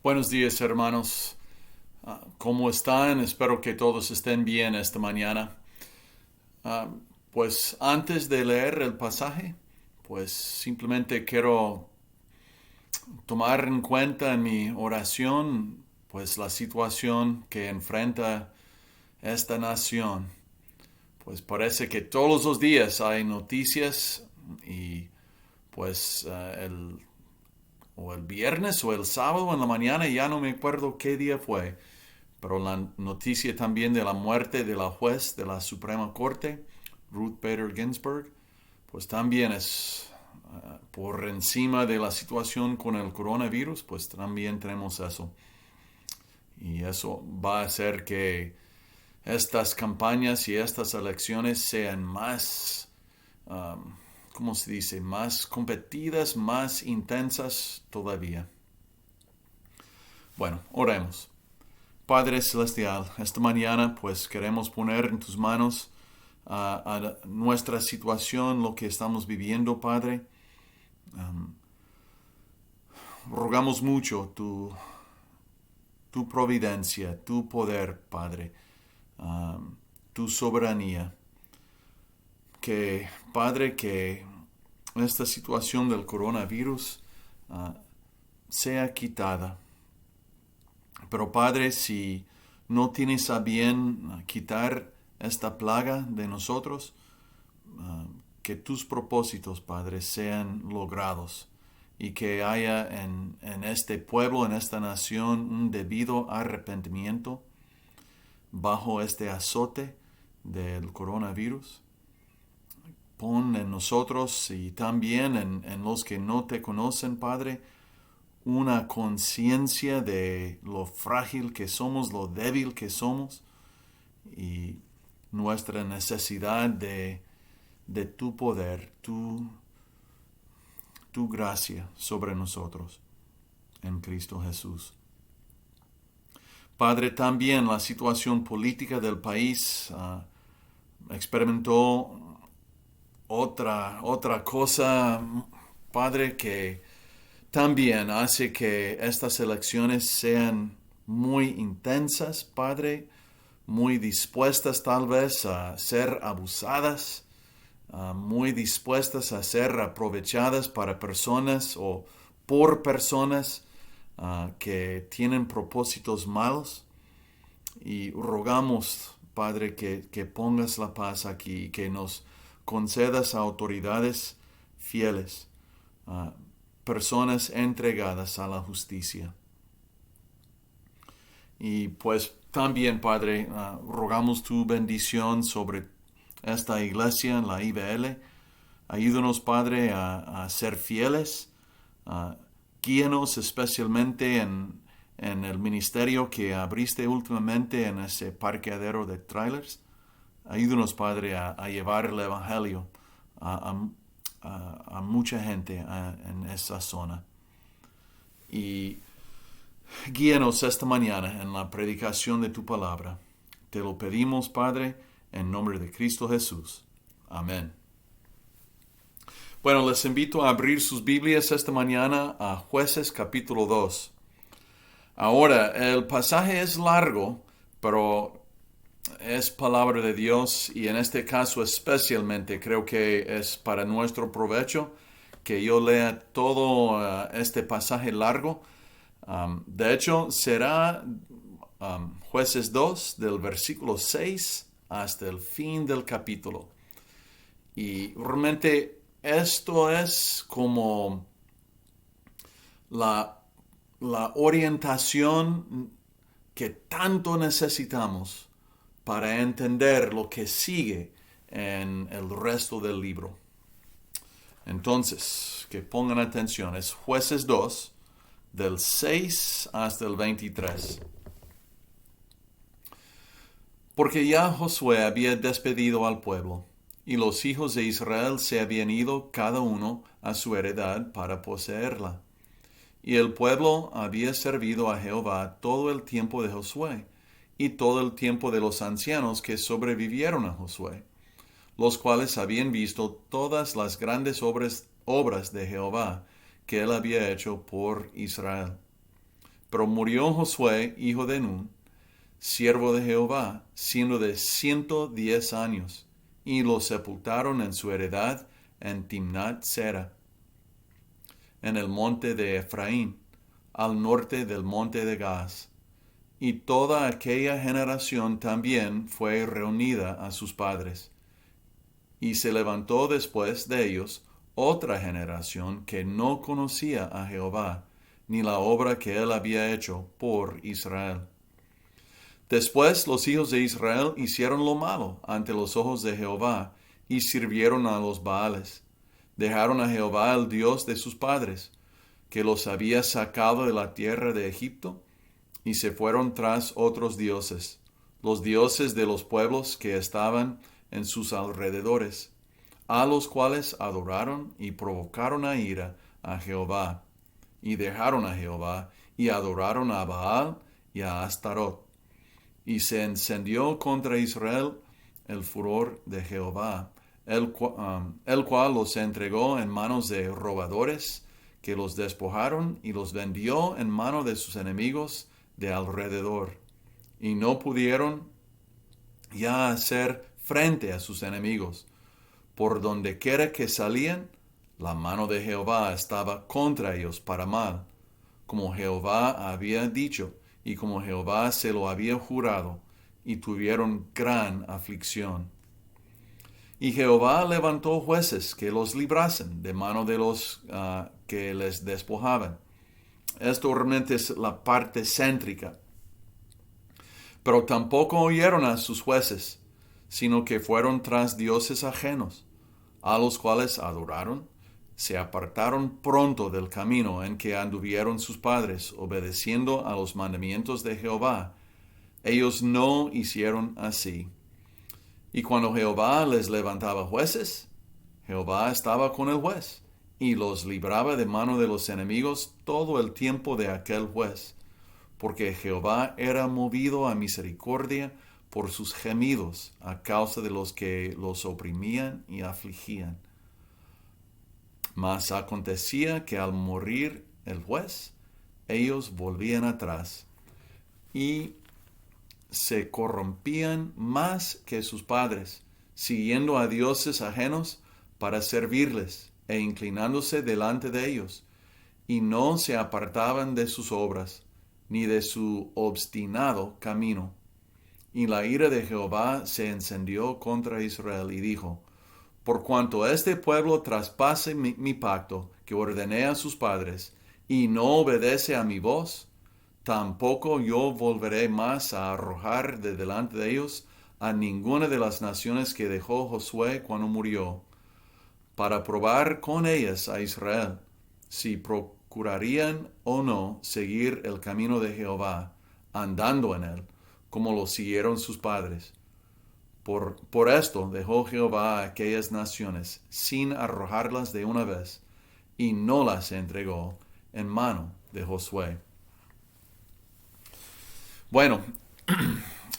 Buenos días, hermanos. ¿Cómo están? Espero que todos estén bien esta mañana. Ah, pues antes de leer el pasaje, pues simplemente quiero tomar en cuenta en mi oración, pues la situación que enfrenta esta nación. Pues parece que todos los días hay noticias y pues o el viernes o el sábado en la mañana, ya no me acuerdo qué día fue. Pero la noticia también de la muerte de la juez de la Suprema Corte, Ruth Bader Ginsburg, pues también es por encima de la situación con el coronavirus, pues también tenemos eso. Y eso va a hacer que estas campañas y estas elecciones sean más, ¿cómo se dice?, más competidas, más intensas todavía. Bueno, oremos. Padre Celestial, esta mañana pues queremos poner en tus manos a nuestra situación, lo que estamos viviendo, Padre. Rogamos mucho tu providencia, tu poder, Padre, tu soberanía. Que, Padre, que esta situación del coronavirus uh, sea quitada. Pero Padre, si no tienes a bien quitar esta plaga de nosotros, que tus propósitos, Padre, sean logrados y que haya en este pueblo, en esta nación, un debido arrepentimiento bajo este azote del coronavirus. Pon en nosotros y también en los que no te conocen, Padre, una conciencia de lo frágil que somos, lo débil que somos y nuestra necesidad de tu poder, tu gracia sobre nosotros en Cristo Jesús. Padre, también la situación política del país experimentó otra cosa, Padre, que también hace que estas elecciones sean muy intensas, Padre, muy dispuestas tal vez a ser abusadas, muy dispuestas a ser aprovechadas para personas o por personas que tienen propósitos malos. Y rogamos, Padre, que pongas la paz aquí y que nos concedas a autoridades fieles, personas entregadas a la justicia. Y pues también, Padre, rogamos tu bendición sobre esta iglesia, la IBL. Ayúdanos, Padre, a ser fieles. Guíanos especialmente en el ministerio que abriste últimamente en ese parqueadero de trailers. Ayúdanos, Padre, a llevar el Evangelio a mucha gente en esa zona. Y guíanos esta mañana en la predicación de tu palabra. Te lo pedimos, Padre, en nombre de Cristo Jesús. Amén. Bueno, les invito a abrir sus Biblias esta mañana a Jueces capítulo 2. Ahora, el pasaje es largo, pero es palabra de Dios y en este caso especialmente creo que es para nuestro provecho que yo lea todo este pasaje largo. De hecho, será Jueces 2 del versículo 6 hasta el fin del capítulo. Y realmente esto es como la orientación que tanto necesitamos para entender lo que sigue en el resto del libro. Entonces, que pongan atención, es Jueces 2, del 6 hasta el 23. Porque ya Josué había despedido al pueblo, y los hijos de Israel se habían ido cada uno a su heredad para poseerla. Y el pueblo había servido a Jehová todo el tiempo de Josué, y todo el tiempo de los ancianos que sobrevivieron a Josué, los cuales habían visto todas las grandes obras de Jehová que él había hecho por Israel. Pero murió Josué, hijo de Nun, siervo de Jehová, siendo de 110 años, y lo sepultaron en su heredad en Timnat Sera, en el monte de Efraín, al norte del monte de Gaz. Y toda aquella generación también fue reunida a sus padres. Y se levantó después de ellos otra generación que no conocía a Jehová, ni la obra que él había hecho por Israel. Después los hijos de Israel hicieron lo malo ante los ojos de Jehová, y sirvieron a los Baales. Dejaron a Jehová el Dios de sus padres, que los había sacado de la tierra de Egipto, y se fueron tras otros dioses, los dioses de los pueblos que estaban en sus alrededores, a los cuales adoraron y provocaron a ira a Jehová, y dejaron a Jehová, y adoraron a Baal y a Astarot. Y se encendió contra Israel el furor de Jehová, el cual los entregó en manos de robadores, que los despojaron y los vendió en mano de sus enemigos de alrededor. Y no pudieron ya hacer frente a sus enemigos. Por donde quiera que salían, la mano de Jehová estaba contra ellos para mal, como Jehová había dicho, y como Jehová se lo había jurado, y tuvieron gran aflicción. Y Jehová levantó jueces que los librasen de mano de los que les despojaban. Esto realmente es la parte céntrica. Pero tampoco oyeron a sus jueces, sino que fueron tras dioses ajenos, a los cuales adoraron, se apartaron pronto del camino en que anduvieron sus padres, obedeciendo a los mandamientos de Jehová. Ellos no hicieron así. Y cuando Jehová les levantaba jueces, Jehová estaba con el juez, y los libraba de mano de los enemigos todo el tiempo de aquel juez, porque Jehová era movido a misericordia por sus gemidos a causa de los que los oprimían y afligían. Mas acontecía que al morir el juez, ellos volvían atrás y se corrompían más que sus padres, siguiendo a dioses ajenos para servirles e inclinándose delante de ellos, y no se apartaban de sus obras, ni de su obstinado camino. Y la ira de Jehová se encendió contra Israel y dijo: por cuanto este pueblo traspase mi pacto que ordené a sus padres, y no obedece a mi voz, tampoco yo volveré más a arrojar de delante de ellos a ninguna de las naciones que dejó Josué cuando murió, para probar con ellas a Israel, si procurarían o no seguir el camino de Jehová, andando en él, como lo siguieron sus padres. Por esto dejó Jehová a aquellas naciones sin arrojarlas de una vez, y no las entregó en mano de Josué. Bueno,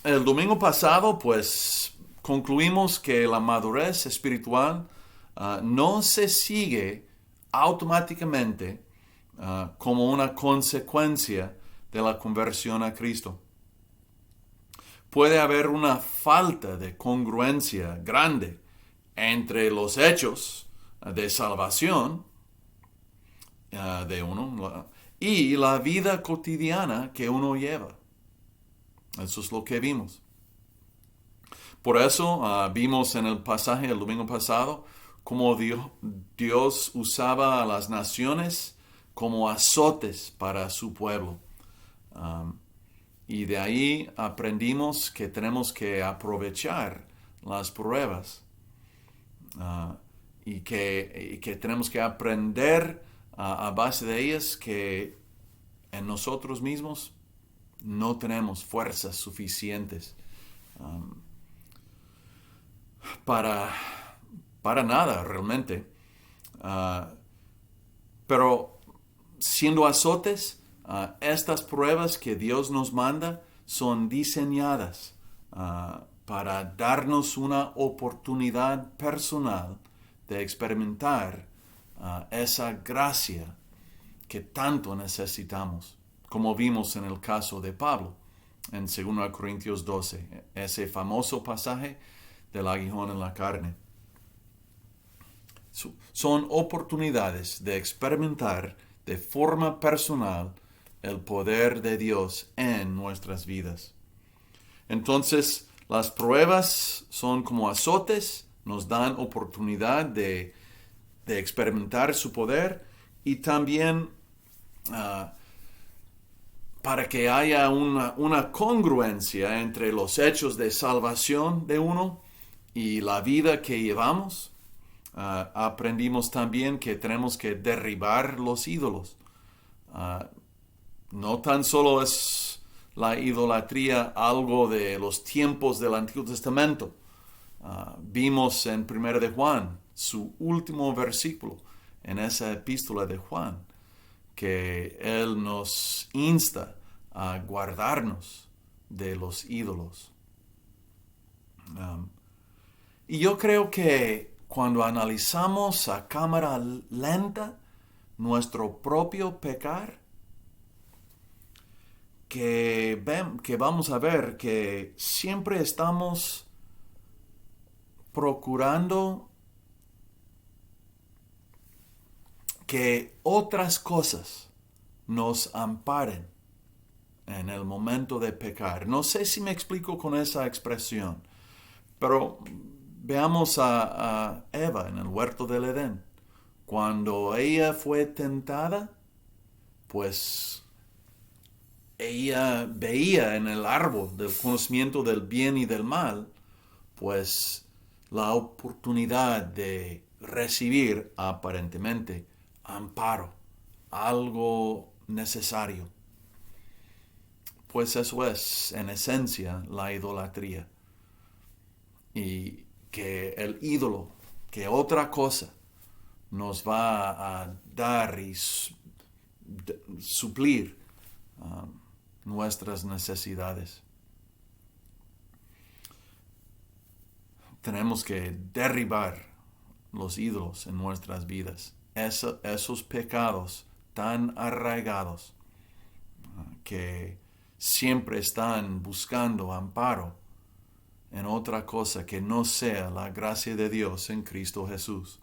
el domingo pasado pues concluimos que la madurez espiritual no se sigue automáticamente como una consecuencia de la conversión a Cristo. Puede haber una falta de congruencia grande entre los hechos de salvación de uno y la vida cotidiana que uno lleva. Eso es lo que vimos. Por eso vimos en el pasaje el domingo pasado cómo Dios usaba a las naciones como azotes para su pueblo. Y de ahí aprendimos que tenemos que aprovechar las pruebas y que tenemos que aprender a base de ellas que en nosotros mismos no tenemos fuerzas suficientes para nada realmente. Pero siendo azotes, estas pruebas que Dios nos manda son diseñadas para darnos una oportunidad personal de experimentar esa gracia que tanto necesitamos. como vimos en el caso de Pablo, en 2 Corintios 12, ese famoso pasaje del aguijón en la carne. Son oportunidades de experimentar de forma personal el poder de Dios en nuestras vidas. Entonces, las pruebas son como azotes, nos dan oportunidad de experimentar su poder y también para que haya una congruencia entre los hechos de salvación de uno y la vida que llevamos. Aprendimos también que tenemos que derribar los ídolos. No tan solo es la idolatría algo de los tiempos del Antiguo Testamento. Vimos en 1 de Juan, su último versículo, en esa epístola de Juan, que él nos insta a guardarnos de los ídolos. Y yo creo que cuando analizamos a cámara lenta nuestro propio pecar, que vamos a ver que siempre estamos procurando que otras cosas nos amparen en el momento de pecar. No sé si me explico con esa expresión, pero veamos a Eva en el huerto del Edén. Cuando ella fue tentada, pues ella veía en el árbol del conocimiento del bien y del mal, pues la oportunidad de recibir aparentemente amparo, algo necesario. Pues eso es, en esencia, la idolatría. Y que el ídolo, que otra cosa, nos va a dar y suplir nuestras necesidades. Tenemos que derribar los ídolos en nuestras vidas. Esos pecados tan arraigados que siempre están buscando amparo en otra cosa que no sea la gracia de Dios en Cristo Jesús.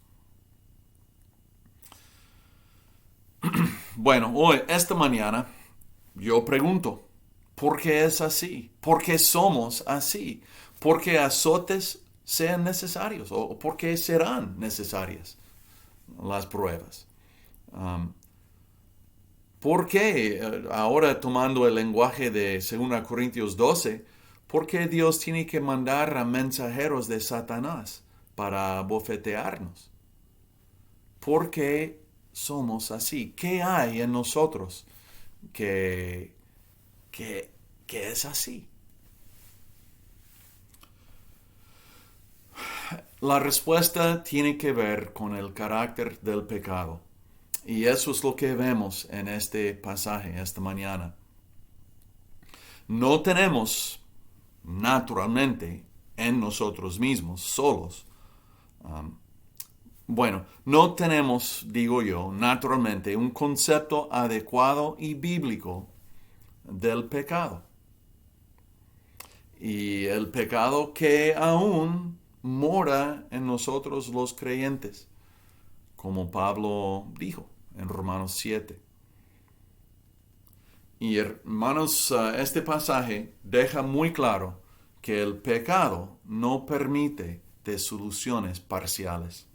Bueno, esta mañana, yo pregunto, ¿por qué es así? ¿Por qué somos así? ¿Por qué azotes sean necesarios? ¿O por qué serán necesarias las pruebas? ¿Por qué, ahora tomando el lenguaje de 2 Corintios 12, por qué Dios tiene que mandar a mensajeros de Satanás para bofetearnos? ¿Por qué somos así? ¿Qué hay en nosotros que es así? La respuesta tiene que ver con el carácter del pecado. Y eso es lo que vemos en este pasaje esta mañana. No tenemos naturalmente en nosotros mismos, solos. No tenemos, digo yo, naturalmente un concepto adecuado y bíblico del pecado. Y el pecado que aún mora en nosotros los creyentes, como Pablo dijo en Romanos 7. Y hermanos, este pasaje deja muy claro que el pecado no permite de soluciones parciales.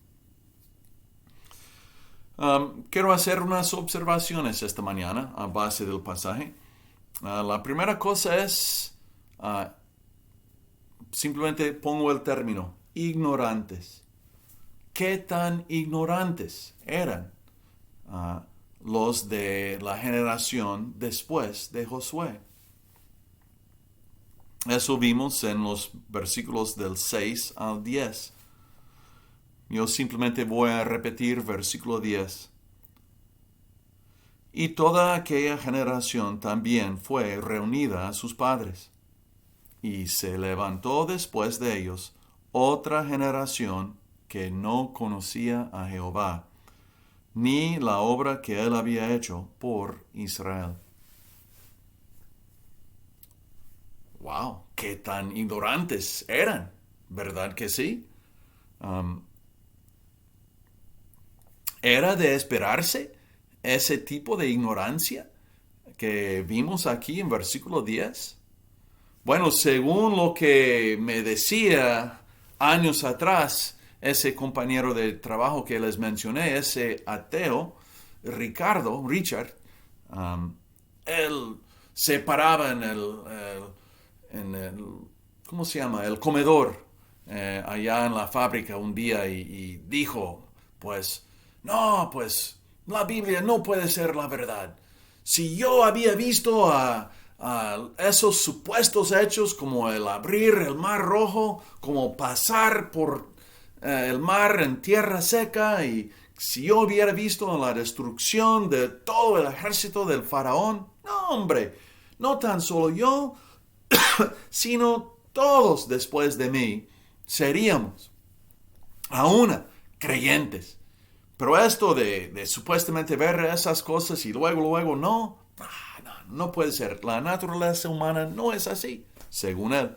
Quiero hacer unas observaciones esta mañana a base del pasaje. La primera cosa es, simplemente pongo el término, ignorantes. ¿Qué tan ignorantes eran los de la generación después de Josué? Eso vimos en los versículos del 6 al 10. Yo simplemente voy a repetir versículo 10. Y toda aquella generación también fue reunida a sus padres. Y se levantó después de ellos otra generación que no conocía a Jehová, ni la obra que él había hecho por Israel. wow, qué tan ignorantes eran, ¿verdad que sí? Um, ¿Era de esperarse ese tipo de ignorancia que vimos aquí en versículo 10? Bueno, según lo que me decía años atrás ese compañero de trabajo que les mencioné, ese ateo, Richard, um, él se paraba en el, ¿cómo se llama? El comedor, allá en la fábrica un día y dijo, pues, no, pues, la Biblia no puede ser la verdad. Si yo había visto a esos supuestos hechos como el abrir el mar rojo, como pasar por el mar en tierra seca, y si yo hubiera visto la destrucción de todo el ejército del faraón, no hombre, no tan solo yo, sino todos después de mí seríamos a una creyentes. Pero esto de supuestamente ver esas cosas y luego no puede ser. La naturaleza humana no es así, según él.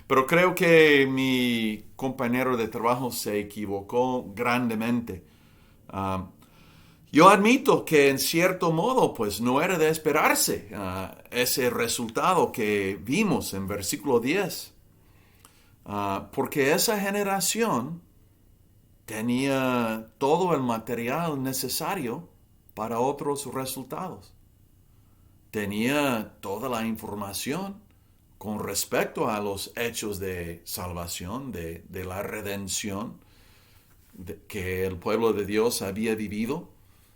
Pero creo que mi compañero de trabajo se equivocó grandemente. Uh, yo admito que en cierto modo pues no era de esperarse ese resultado que vimos en versículo 10. Porque esa generación tenía todo el material necesario para otros resultados. Tenía toda la información con respecto a los hechos de salvación, de la redención que el pueblo de Dios había vivido,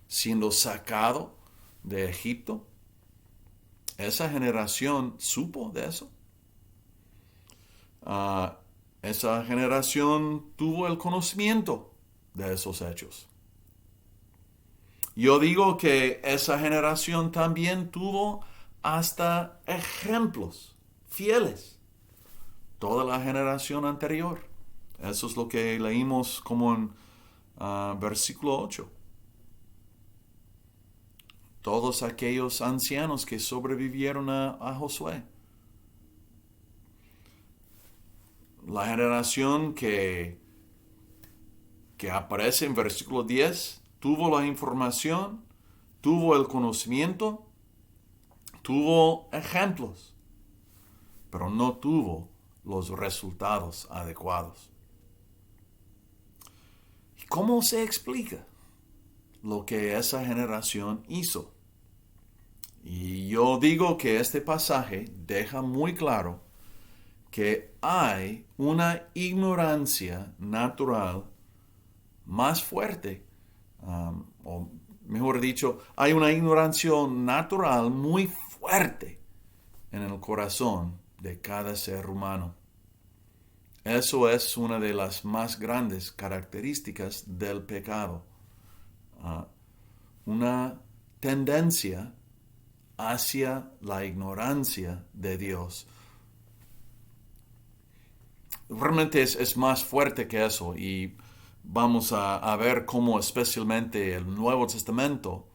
siendo sacado de Egipto. Esa generación supo de eso. Esa generación tuvo el conocimiento de esos hechos. Yo digo que esa generación también tuvo hasta ejemplos fieles. Toda la generación anterior. Eso es lo que leímos como en versículo 8. Todos aquellos ancianos que sobrevivieron a Josué. La generación que aparece en versículo 10 tuvo la información, tuvo el conocimiento, tuvo ejemplos, pero no tuvo los resultados adecuados. ¿Y cómo se explica lo que esa generación hizo? Y yo digo que este pasaje deja muy claro que hay una ignorancia natural más fuerte, o mejor dicho, hay una ignorancia natural muy fuerte en el corazón de cada ser humano. Eso es una de las más grandes características del pecado. Una tendencia hacia la ignorancia de Dios. Realmente es más fuerte que eso, y vamos a ver cómo especialmente el Nuevo Testamento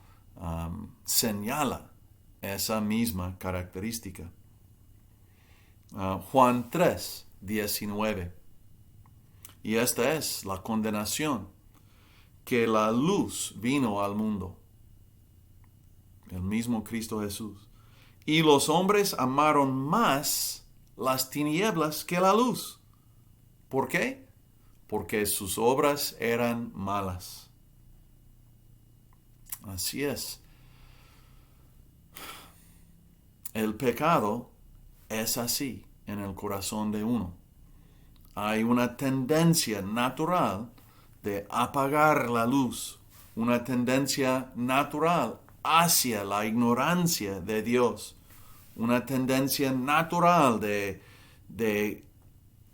señala esa misma característica. Juan 3, 19. Y esta es la condenación, que la luz vino al mundo, el mismo Cristo Jesús, y los hombres amaron más las tinieblas que la luz. ¿Por qué? Porque sus obras eran malas. Así es. El pecado es así en el corazón de uno. Hay una tendencia natural de apagar la luz, una tendencia natural hacia la ignorancia de Dios, una tendencia natural de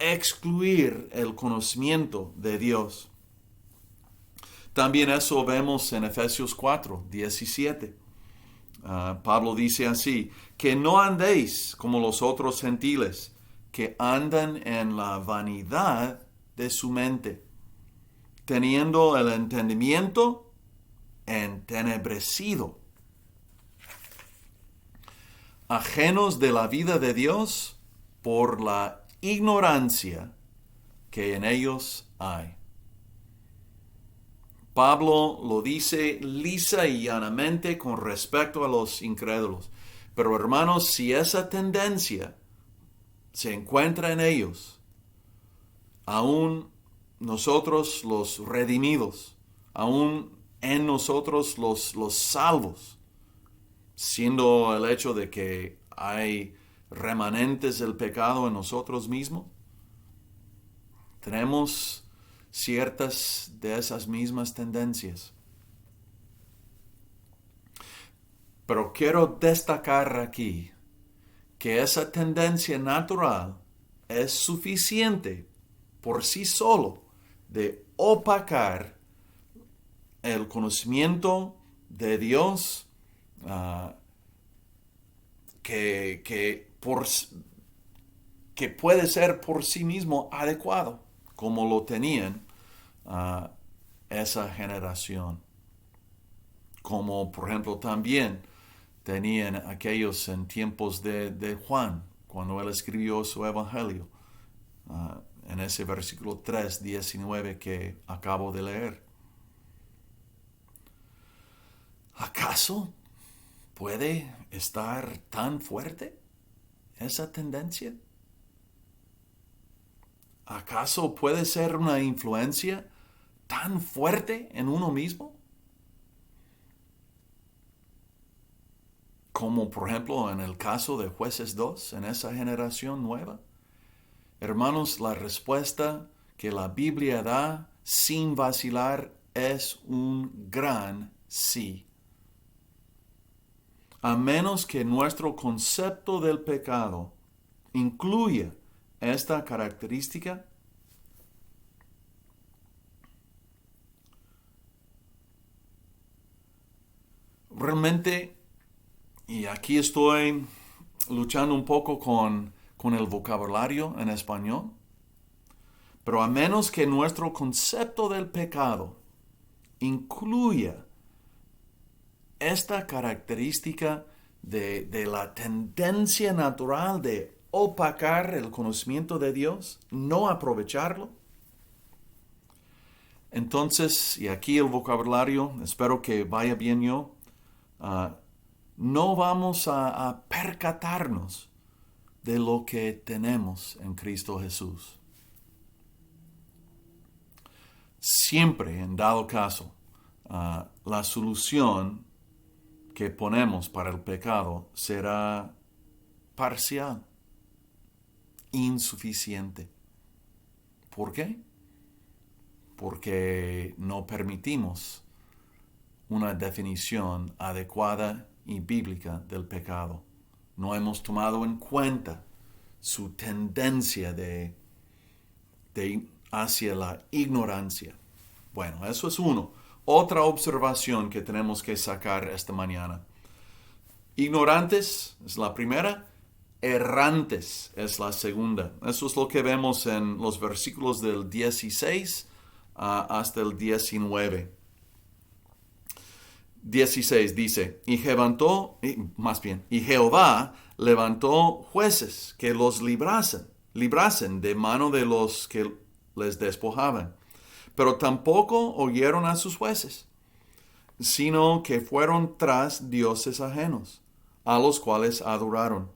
excluir el conocimiento de Dios. También eso vemos en Efesios 4, 17. Pablo dice así, que no andéis como los otros gentiles, que andan en la vanidad de su mente, teniendo el entendimiento entenebrecido. ajenos de la vida de Dios por la ignorancia que en ellos hay. Pablo lo dice lisa y llanamente con respecto a los incrédulos. Pero hermanos, si esa tendencia se encuentra en ellos, aún nosotros los redimidos, aún en nosotros los salvos, siendo el hecho de que hay remanentes del pecado en nosotros mismos, tenemos ciertas de esas mismas tendencias. Pero quiero destacar aquí que esa tendencia natural es suficiente por sí solo de opacar el conocimiento de Dios que puede ser por sí mismo adecuado, como lo tenían esa generación. Como por ejemplo también tenían aquellos en tiempos de Juan, cuando él escribió su evangelio, en ese versículo 3, 19 que acabo de leer. ¿Acaso puede estar tan fuerte esa tendencia? ¿Acaso puede ser una influencia tan fuerte en uno mismo? Como por ejemplo en el caso de Jueces 2, en esa generación nueva. Hermanos, la respuesta que la Biblia da sin vacilar es un gran sí. A menos que nuestro concepto del pecado incluya esta característica, realmente, y aquí estoy luchando un poco con el vocabulario en español, pero a menos que nuestro concepto del pecado incluya esta característica de la tendencia natural de opacar el conocimiento de Dios, no aprovecharlo, entonces, y aquí el vocabulario, espero que vaya bien yo, no vamos a percatarnos de lo que tenemos en Cristo Jesús. Siempre, en dado caso, la solución que ponemos para el pecado será parcial, insuficiente. ¿Por qué? Porque no permitimos una definición adecuada y bíblica del pecado. No hemos tomado en cuenta su tendencia hacia la ignorancia. Bueno, eso es uno. Otra observación que tenemos que sacar esta mañana. Ignorantes es la primera, errantes es la segunda. Eso es lo que vemos en los versículos del 16 hasta el 19. 16 dice, y Jehová levantó jueces que los librasen de mano de los que les despojaban. Pero tampoco oyeron a sus jueces, sino que fueron tras dioses ajenos, a los cuales adoraron.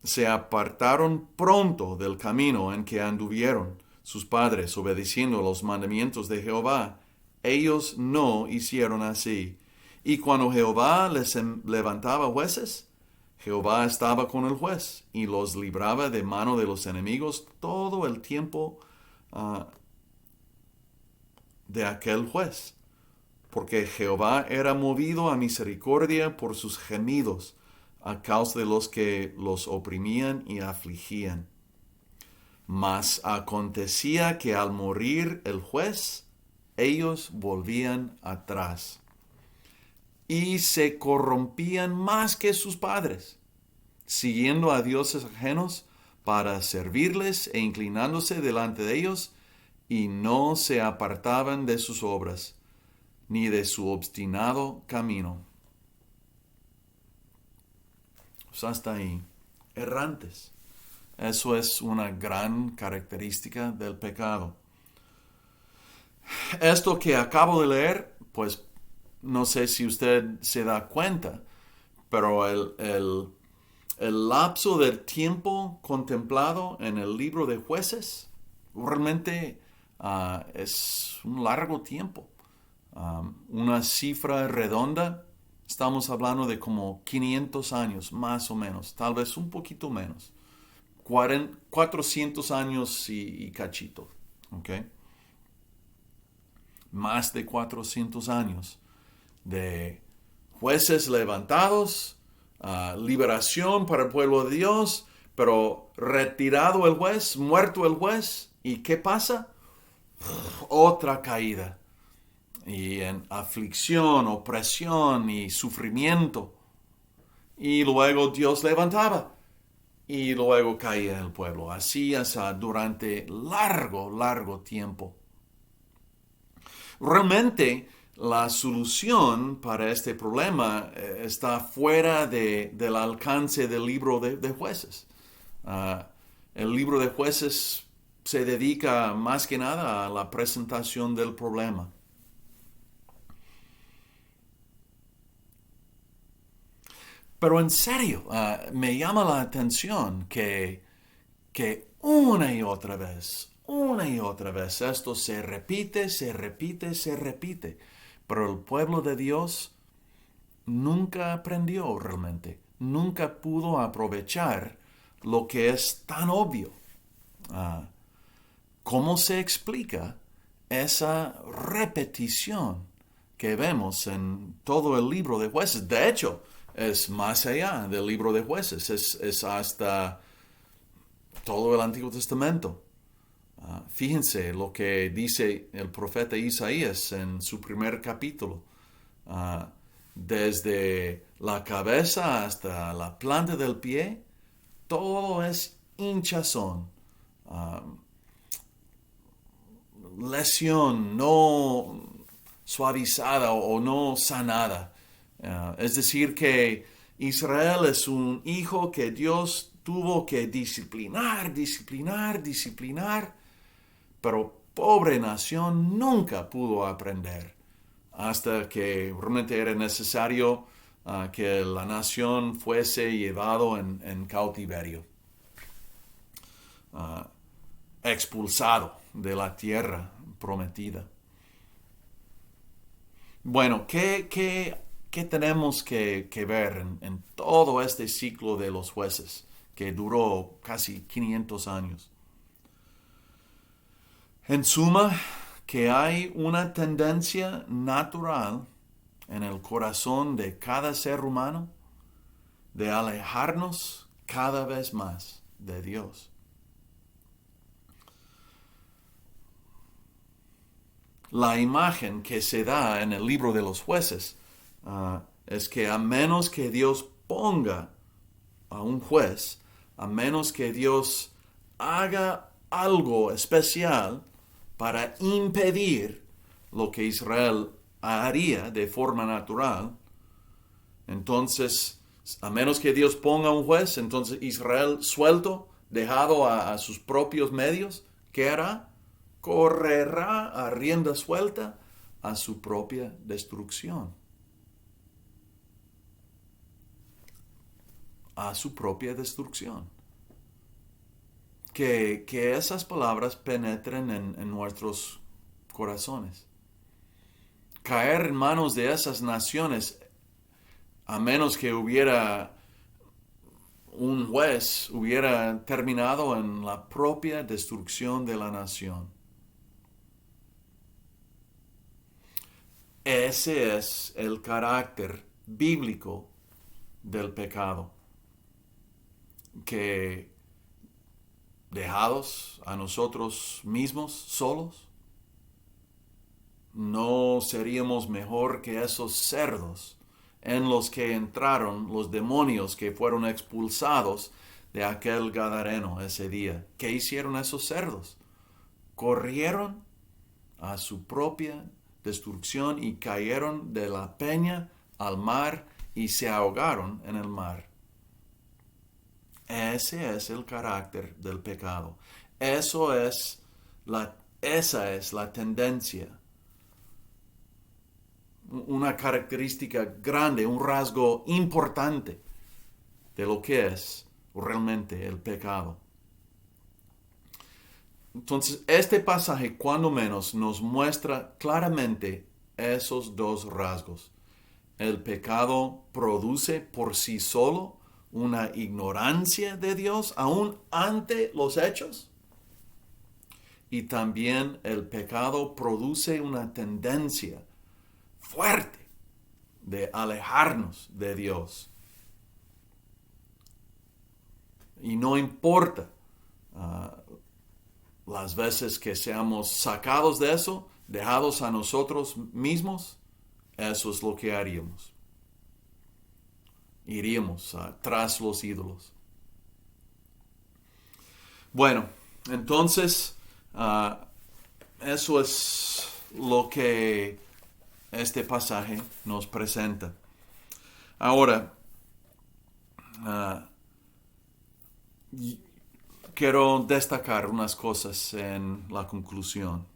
Se apartaron pronto del camino en que anduvieron sus padres, obedeciendo los mandamientos de Jehová. Ellos no hicieron así. Y cuando Jehová les levantaba jueces, Jehová estaba con el juez y los libraba de mano de los enemigos todo el tiempo de aquel juez. Porque Jehová era movido a misericordia por sus gemidos, a causa de los que los oprimían y afligían. Mas acontecía que al morir el juez, ellos volvían atrás y se corrompían más que sus padres, siguiendo a dioses ajenos para servirles e inclinándose delante de ellos, y no se apartaban de sus obras, ni de su obstinado camino. pues hasta ahí, errantes. Eso es una gran característica del pecado. Esto que acabo de leer, pues no sé si usted se da cuenta, pero el lapso del tiempo contemplado en el libro de Jueces realmente es un largo tiempo. Una cifra redonda, estamos hablando de como 500 años, más o menos, tal vez un poquito menos. 400 años y cachito, ¿ok? Más de 400 años de jueces levantados, liberación para el pueblo de Dios, pero retirado el juez, muerto el juez, ¿y qué pasa? Otra caída, y en aflicción, opresión y sufrimiento. Y luego Dios levantaba, y luego caía el pueblo. Así es durante largo tiempo. Realmente la solución para este problema está fuera del alcance del libro de jueces. El libro de jueces se dedica más que nada a la presentación del problema. Pero en serio, me llama la atención que una y otra vez, esto se repite, se repite. Pero el pueblo de Dios nunca aprendió realmente, nunca pudo aprovechar lo que es tan obvio. ¿Cómo se explica esa repetición que vemos en todo el libro de Jueces? De hecho, es más allá del libro de Jueces, es hasta todo el Antiguo Testamento. Fíjense lo que dice el profeta Isaías en su primer capítulo. Desde la cabeza hasta la planta del pie, todo es hinchazón, lesión no suavizada o no sanada. Es decir, que Israel es un hijo que Dios tuvo que disciplinar, pero pobre nación nunca pudo aprender hasta que realmente era necesario que la nación fuese llevado en cautiverio, expulsado de la tierra prometida. Bueno, ¿qué tenemos que ver en todo este ciclo de los jueces que duró casi 500 años? En suma, que hay una tendencia natural en el corazón de cada ser humano de alejarnos cada vez más de Dios. La imagen que se da en el libro de los jueces es que a menos que Dios ponga a un juez, a menos que Dios haga algo especial para impedir lo que Israel haría de forma natural, entonces, a menos que Dios ponga un juez, entonces Israel suelto, dejado a sus propios medios, ¿qué hará? Correrá a rienda suelta a su propia destrucción. A su propia destrucción. Que esas palabras penetren en nuestros corazones. Caer en manos de esas naciones, a menos que hubiera un juez, hubiera terminado en la propia destrucción de la nación. Ese es el carácter bíblico del pecado, que dejados a nosotros mismos solos, no seríamos mejor que esos cerdos en los que entraron los demonios que fueron expulsados de aquel gadareno ese día. ¿Qué hicieron esos cerdos? Corrieron a su propia destrucción y cayeron de la peña al mar y se ahogaron en el mar. Ese es el carácter del pecado. Esa es la tendencia. Una característica grande, un rasgo importante de lo que es realmente el pecado. Entonces, este pasaje, cuando menos, nos muestra claramente esos dos rasgos. El pecado produce por sí solo una ignorancia de Dios, aún ante los hechos. Y también el pecado produce una tendencia fuerte de alejarnos de Dios. Y no importa las veces que seamos sacados de eso, dejados a nosotros mismos, eso es lo que haríamos. Iríamos tras los ídolos. Bueno, entonces, eso es lo que este pasaje nos presenta. Ahora, quiero destacar unas cosas en la conclusión.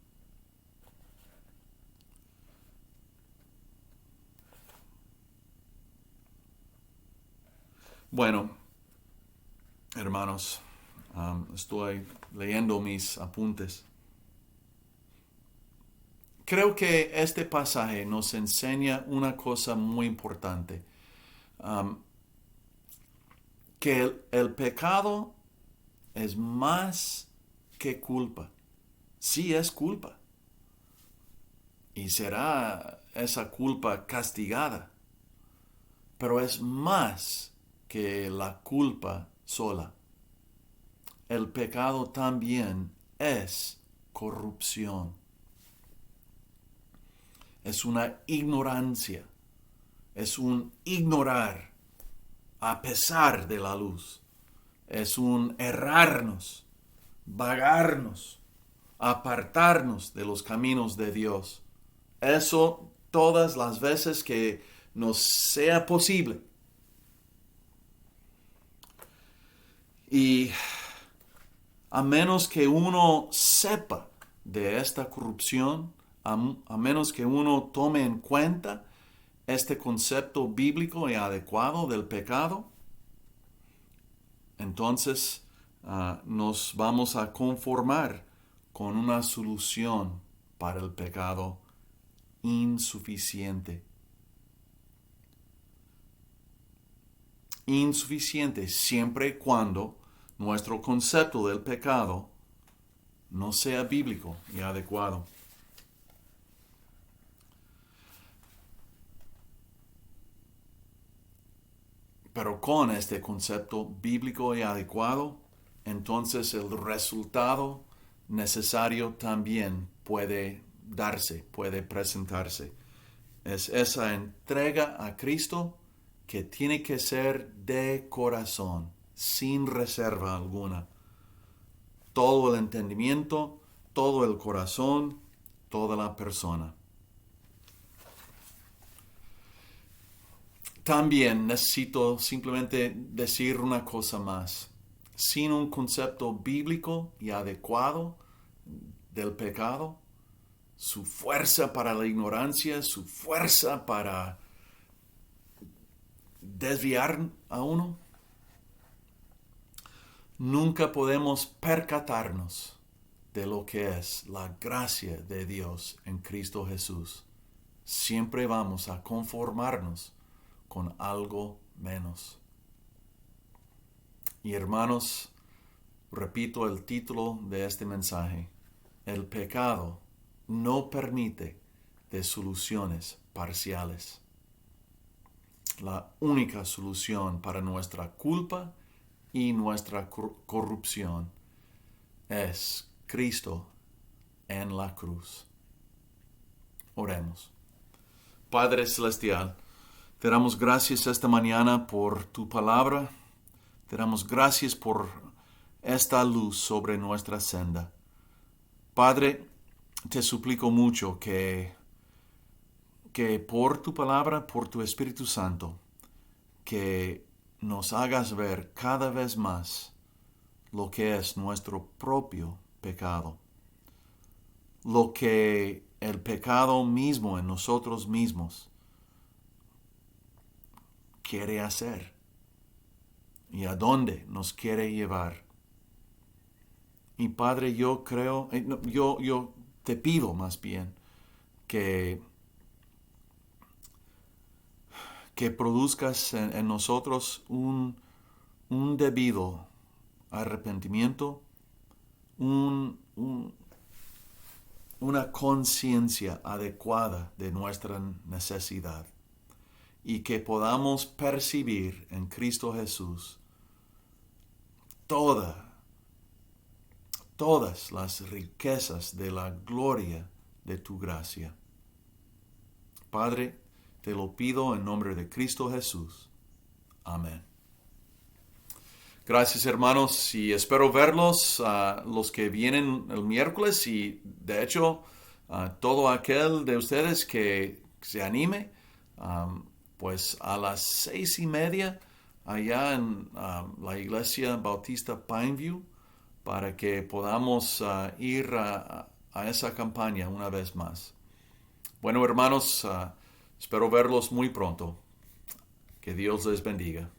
Bueno, hermanos, estoy leyendo mis apuntes. Creo que este pasaje nos enseña una cosa muy importante, que el pecado es más que culpa. Sí es culpa. Y será esa culpa castigada. Pero es más que la culpa sola. El pecado también es corrupción. Es una ignorancia. Es un ignorar a pesar de la luz. Es un errarnos, vagarnos, apartarnos de los caminos de Dios. Eso todas las veces que nos sea posible. Y a menos que uno sepa de esta corrupción, a menos que uno tome en cuenta este concepto bíblico y adecuado del pecado, entonces nos vamos a conformar con una solución para el pecado insuficiente. Insuficiente siempre y cuando nuestro concepto del pecado no sea bíblico y adecuado. Pero con este concepto bíblico y adecuado, entonces el resultado necesario también puede darse, puede presentarse. Es esa entrega a Cristo que tiene que ser de corazón, sin reserva alguna. Todo el entendimiento, todo el corazón, toda la persona. También necesito simplemente decir una cosa más. Sin un concepto bíblico y adecuado del pecado, su fuerza para la ignorancia, su fuerza para desviar a uno, nunca podemos percatarnos de lo que es la gracia de Dios en Cristo Jesús. Siempre vamos a conformarnos con algo menos. Y hermanos, repito el título de este mensaje. El pecado no permite de soluciones parciales. La única solución para nuestra culpa y nuestra corrupción es Cristo en la cruz. Oremos. Padre Celestial, te damos gracias esta mañana por tu palabra. Te damos gracias por esta luz sobre nuestra senda. Padre, te suplico mucho que por tu palabra, por tu Espíritu Santo, que nos hagas ver cada vez más lo que es nuestro propio pecado, lo que el pecado mismo en nosotros mismos quiere hacer y a dónde nos quiere llevar. Y Padre, yo creo, yo te pido más bien que, que produzcas en nosotros un debido arrepentimiento, una conciencia adecuada de nuestra necesidad y que podamos percibir en Cristo Jesús todas las riquezas de la gloria de tu gracia. Padre, te lo pido en nombre de Cristo Jesús. Amén. Gracias hermanos y espero verlos los que vienen el miércoles y de hecho todo aquel de ustedes que se anime pues a las 6:30 allá en la iglesia Bautista Pineview para que podamos ir a esa campaña una vez más. Bueno hermanos, espero verlos muy pronto. Que Dios les bendiga.